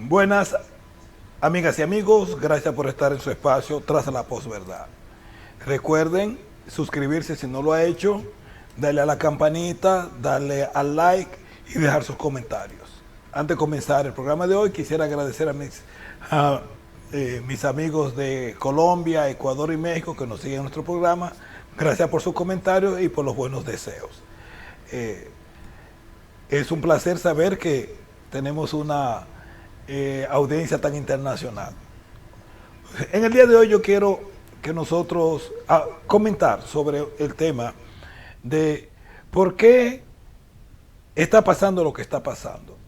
Buenas amigas y amigos, gracias por estar en su espacio Tras la Posverdad. Recuerden suscribirse si no lo ha hecho, darle a la campanita, darle al like y dejar sus comentarios. Antes de comenzar el programa de hoy, quisiera agradecer a mis amigos de Colombia, Ecuador y México que nos siguen en nuestro programa. Gracias por sus comentarios y por los buenos deseos. Es un placer saber que tenemos una audiencia tan internacional. En el día de hoy yo quiero que nosotros comentar sobre el tema de por qué está pasando lo que está pasando.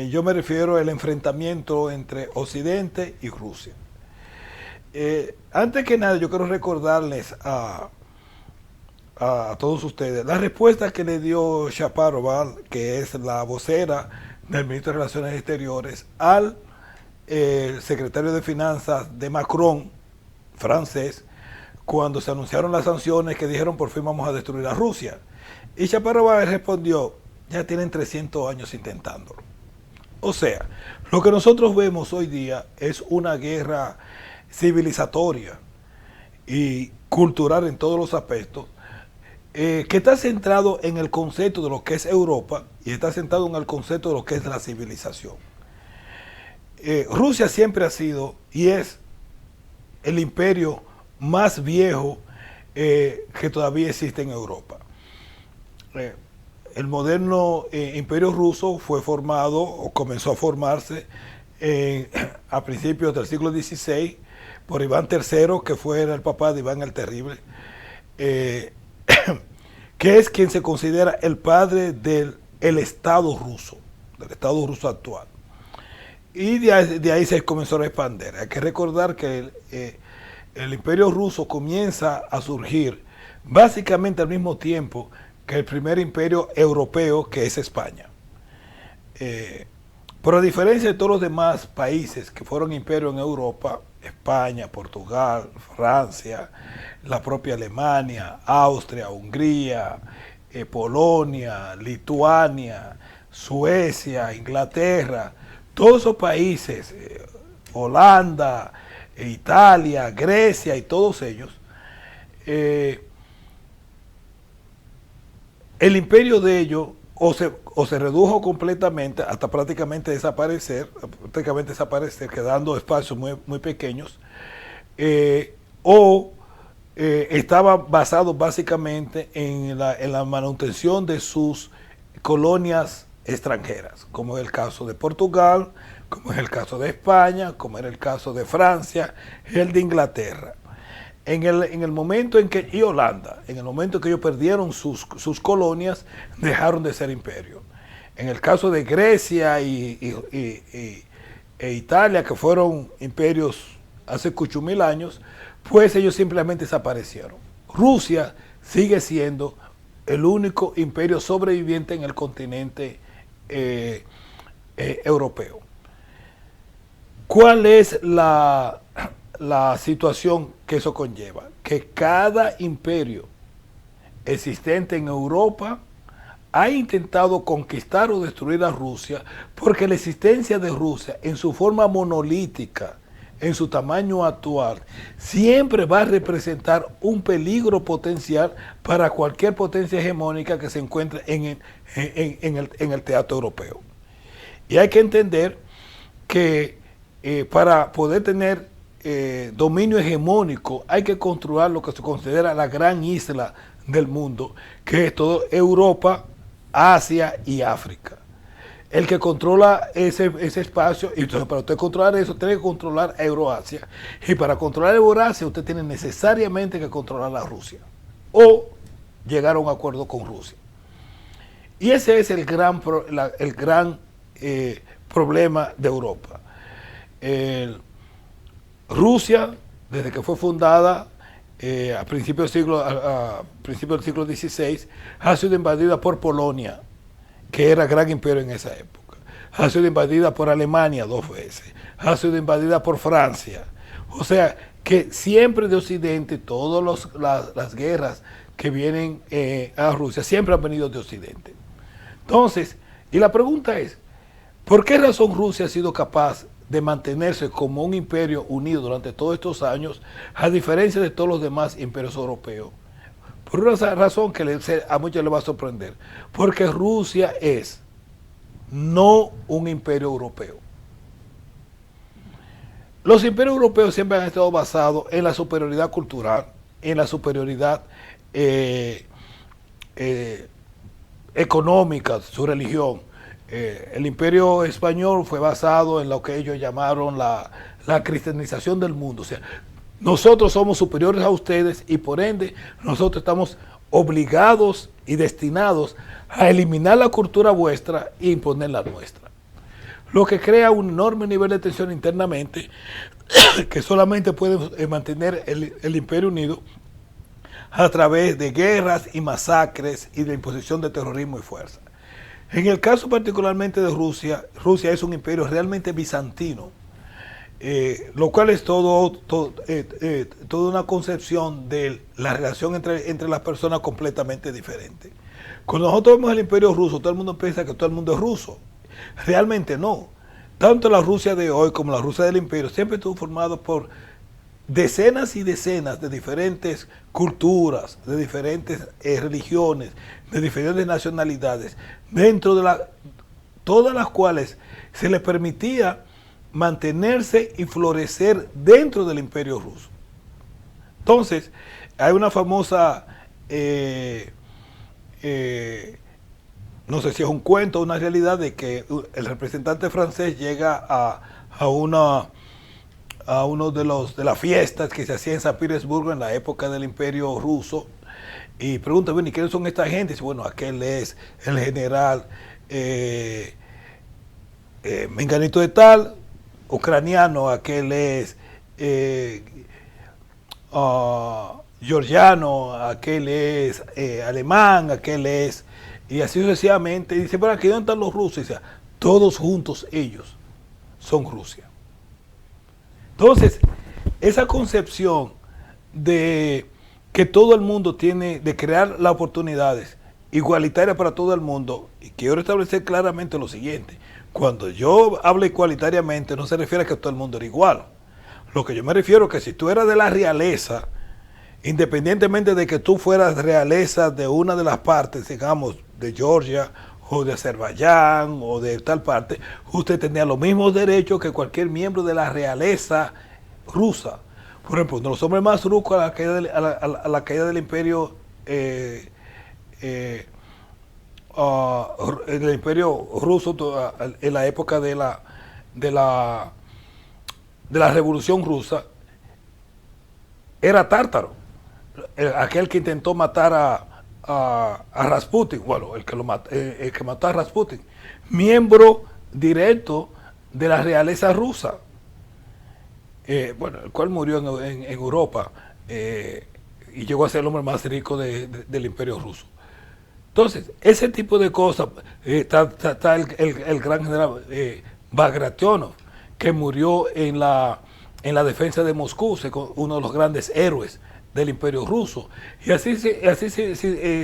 Yo me refiero al enfrentamiento entre Occidente y Rusia. Antes que nada yo quiero recordarles a todos ustedes la respuesta que le dio Shapovalov, que es la vocera del ministro de Relaciones Exteriores, al secretario de Finanzas de Macron, francés, cuando se anunciaron las sanciones que dijeron por fin vamos a destruir a Rusia. Y Shapovalov respondió, ya tienen 300 años intentándolo. O sea, lo que nosotros vemos hoy día es una guerra civilizatoria y cultural en todos los aspectos, que está centrado en el concepto de lo que es Europa y está centrado en el concepto de lo que es la civilización. Rusia siempre ha sido y es el imperio más viejo que todavía existe en Europa. El moderno imperio ruso fue formado o comenzó a formarse a principios del siglo XVI por Iván III, que fue el papá de Iván el Terrible, que es quien se considera el padre del Estado ruso actual. Y de ahí se comenzó a expandir. Hay que recordar que el imperio ruso comienza a surgir básicamente al mismo tiempo que el primer imperio europeo, que es España. Pero a diferencia de todos los demás países que fueron imperios en Europa, España, Portugal, Francia, la propia Alemania, Austria, Hungría, Polonia, Lituania, Suecia, Inglaterra, todos esos países, Holanda, Italia, Grecia y todos ellos, el imperio de ellos o se redujo completamente hasta prácticamente desaparecer, quedando espacios muy pequeños, estaba basado básicamente en la manutención de sus colonias extranjeras, como es el caso de Portugal, como es el caso de España, como era el caso de Francia, el de Inglaterra. En el momento en que, y Holanda, en el momento en que ellos perdieron sus colonias, dejaron de ser imperio. En el caso de Grecia e Italia, que fueron imperios hace 8.000 años, pues ellos simplemente desaparecieron. Rusia sigue siendo el único imperio sobreviviente en el continente europeo. ¿Cuál es la situación que eso conlleva? Que cada imperio existente en Europa ha intentado conquistar o destruir a Rusia, porque la existencia de Rusia en su forma monolítica, en su tamaño actual, siempre va a representar un peligro potencial para cualquier potencia hegemónica que se encuentre en el teatro europeo. Y hay que entender que para poder tener dominio hegemónico hay que controlar lo que se considera la gran isla del mundo, que es toda Europa, Asia y África. El que controla ese espacio, y entonces para usted controlar eso, tiene que controlar a Euroasia. Y para controlar Eurasia, usted tiene necesariamente que controlar a Rusia. O llegar a un acuerdo con Rusia. Y ese es el gran problema de Europa. Rusia, desde que fue fundada a principios del siglo XVI, ha sido invadida por Polonia, que era gran imperio en esa época. ha sido invadida por Alemania 2 veces, ha sido invadida por Francia. O sea, que siempre de Occidente, todas las guerras que vienen a Rusia, siempre han venido de Occidente. Entonces, y la pregunta es, ¿por qué razón Rusia ha sido capaz de mantenerse como un imperio unido durante todos estos años, a diferencia de todos los demás imperios europeos? Por una razón que a muchos les va a sorprender, porque Rusia es no un imperio europeo. Los imperios europeos siempre han estado basados en la superioridad cultural, en la superioridad económica, su religión. El imperio español fue basado en lo que ellos llamaron la cristianización del mundo. O sea, nosotros somos superiores a ustedes y por ende nosotros estamos obligados y destinados a eliminar la cultura vuestra e imponer la nuestra. Lo que crea un enorme nivel de tensión internamente que solamente puede mantener el imperio unido a través de guerras y masacres y de imposición de terrorismo y fuerza. En el caso particularmente de Rusia, Rusia es un imperio realmente bizantino, lo cual es toda una concepción de la relación entre las personas completamente diferente. Cuando nosotros vemos el imperio ruso, todo el mundo piensa que todo el mundo es ruso. Realmente no. Tanto la Rusia de hoy como la Rusia del imperio siempre estuvo formado por decenas y decenas de diferentes culturas, de diferentes religiones, de diferentes nacionalidades, dentro de todas las cuales se les permitía mantenerse y florecer dentro del imperio ruso. Entonces, hay una famosa, no sé si es un cuento o una realidad, de que el representante francés llega a uno de las fiestas que se hacía en San Petersburgo en la época del imperio ruso y pregunta, bueno, ¿y quiénes son esta gente? Y dice, bueno, aquel es el general menganito de tal, ucraniano, aquel es georgiano, aquel es alemán, aquel es, y así sucesivamente. Y dice, pero aquí ¿dónde están los rusos? Y dice, todos juntos ellos son Rusia. Entonces, esa concepción de que todo el mundo tiene, de crear las oportunidades igualitarias para todo el mundo, y quiero establecer claramente lo siguiente, cuando yo hablo igualitariamente no se refiere a que todo el mundo era igual. Lo que yo me refiero es que si tú eras de la realeza, independientemente de que tú fueras realeza de una de las partes, digamos, de Georgia o de Azerbaiyán o de tal parte, usted tenía los mismos derechos que cualquier miembro de la realeza rusa. Por ejemplo, uno de los hombres más ricos a la caída del imperio el imperio ruso en la época de la revolución rusa era Tártaro, aquel que intentó matar a Rasputin, bueno, el que mató a Rasputin, miembro directo de la realeza rusa, bueno, el cual murió en Europa y llegó a ser el hombre más rico del imperio ruso. Entonces, ese tipo de cosas, está el gran general Bagrationov, que murió en la defensa de Moscú, uno de los grandes héroes del imperio ruso. Y así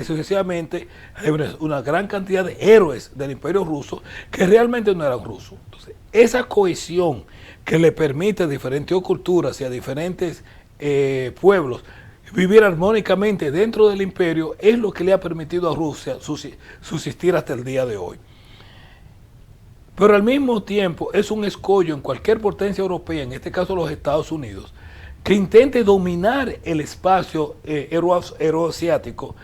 sucesivamente, hay una gran cantidad de héroes del imperio ruso que realmente no eran rusos. Entonces, esa cohesión que le permite a diferentes culturas y a diferentes pueblos vivir armónicamente dentro del imperio es lo que le ha permitido a Rusia subsistir hasta el día de hoy. Pero al mismo tiempo es un escollo en cualquier potencia europea, en este caso los Estados Unidos, que intente dominar el espacio euroasiático,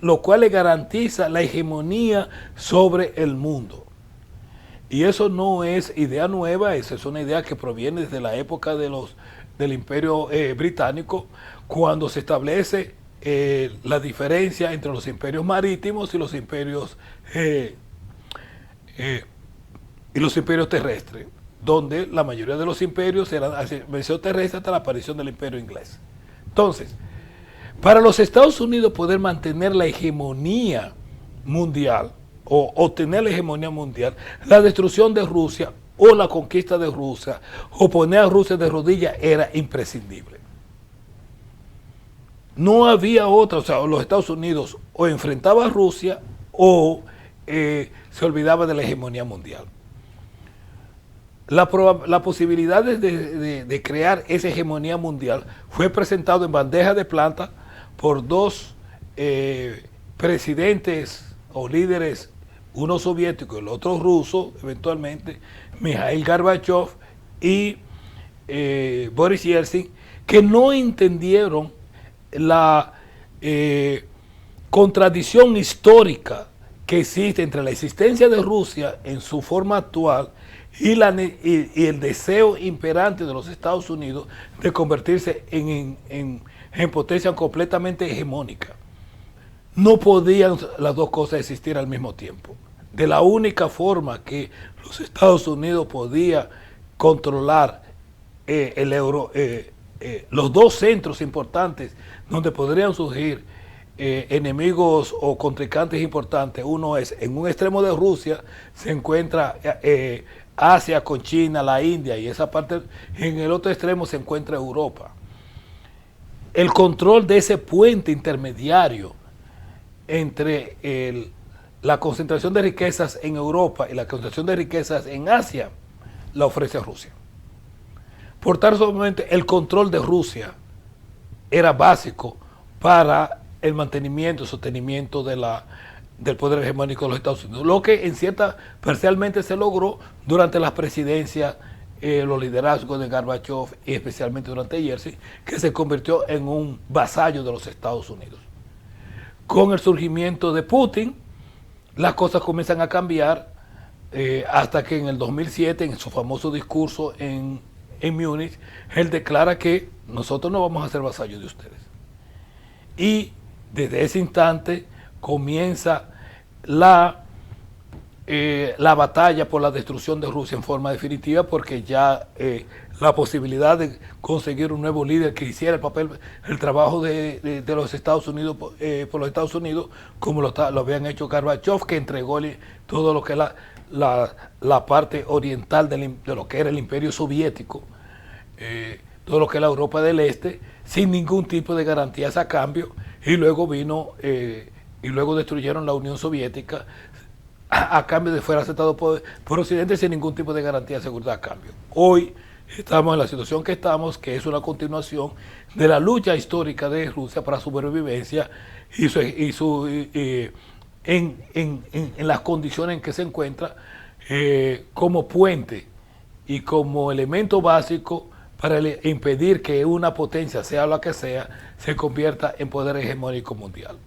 lo cual le garantiza la hegemonía sobre el mundo. Y eso no es idea nueva, esa es una idea que proviene desde la época del Imperio Británico, cuando se establece la diferencia entre los imperios marítimos y los imperios terrestres, donde la mayoría de los imperios eran versión terrestre hasta la aparición del imperio inglés. Entonces, para los Estados Unidos poder mantener la hegemonía mundial, o obtener la hegemonía mundial, la destrucción de Rusia o la conquista de Rusia o poner a Rusia de rodillas era imprescindible. No había otra, o sea, los Estados Unidos o enfrentaba a Rusia o se olvidaba de la hegemonía mundial. La posibilidad de crear esa hegemonía mundial fue presentado en bandeja de plata por dos presidentes o líderes, uno soviético y el otro ruso, eventualmente, Mikhail Gorbachev y Boris Yeltsin, que no entendieron la contradicción histórica que existe entre la existencia de Rusia en su forma actual y el deseo imperante de los Estados Unidos de convertirse en potencia completamente hegemónica. No podían las dos cosas existir al mismo tiempo. De la única forma que los Estados Unidos podía controlar los dos centros importantes donde podrían surgir enemigos o contrincantes importantes. Uno es, en un extremo de Rusia se encuentra Asia con China, la India, y esa parte, en el otro extremo se encuentra Europa. El control de ese puente intermediario entre la concentración de riquezas en Europa y la concentración de riquezas en Asia la ofrece Rusia. Por tal solamente el control de Rusia era básico para el mantenimiento y sostenimiento del poder hegemónico de los Estados Unidos, lo que parcialmente se logró durante las presidencias, los liderazgos de Gorbachev y especialmente durante Yeltsin, que se convirtió en un vasallo de los Estados Unidos. Con el surgimiento de Putin, las cosas comienzan a cambiar hasta que en el 2007, en su famoso discurso en Múnich, él declara que nosotros no vamos a ser vasallos de ustedes. Y desde ese instante comienza la batalla por la destrucción de Rusia en forma definitiva, porque ya la posibilidad de conseguir un nuevo líder que hiciera el trabajo de los Estados Unidos por los Estados Unidos, como lo habían hecho Gorbachev, que entregó todo lo que es la parte oriental de lo que era el Imperio Soviético, todo lo que es la Europa del Este, sin ningún tipo de garantías a cambio, y luego destruyeron la Unión Soviética a cambio de fuera aceptado por Occidente sin ningún tipo de garantía de seguridad a cambio. Hoy estamos en la situación que estamos, que es una continuación de la lucha histórica de Rusia para su sobrevivencia en las condiciones en que se encuentra como puente y como elemento básico para impedir que una potencia, sea la que sea, se convierta en poder hegemónico mundial.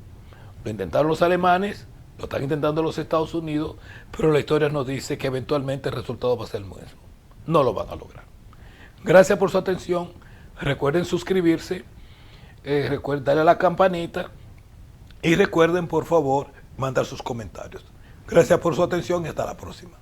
Lo intentaron los alemanes, lo están intentando los Estados Unidos, pero la historia nos dice que eventualmente el resultado va a ser el mismo. No lo van a lograr. Gracias por su atención. Recuerden suscribirse, recuerden darle a la campanita y recuerden, por favor, mandar sus comentarios. Gracias por su atención y hasta la próxima.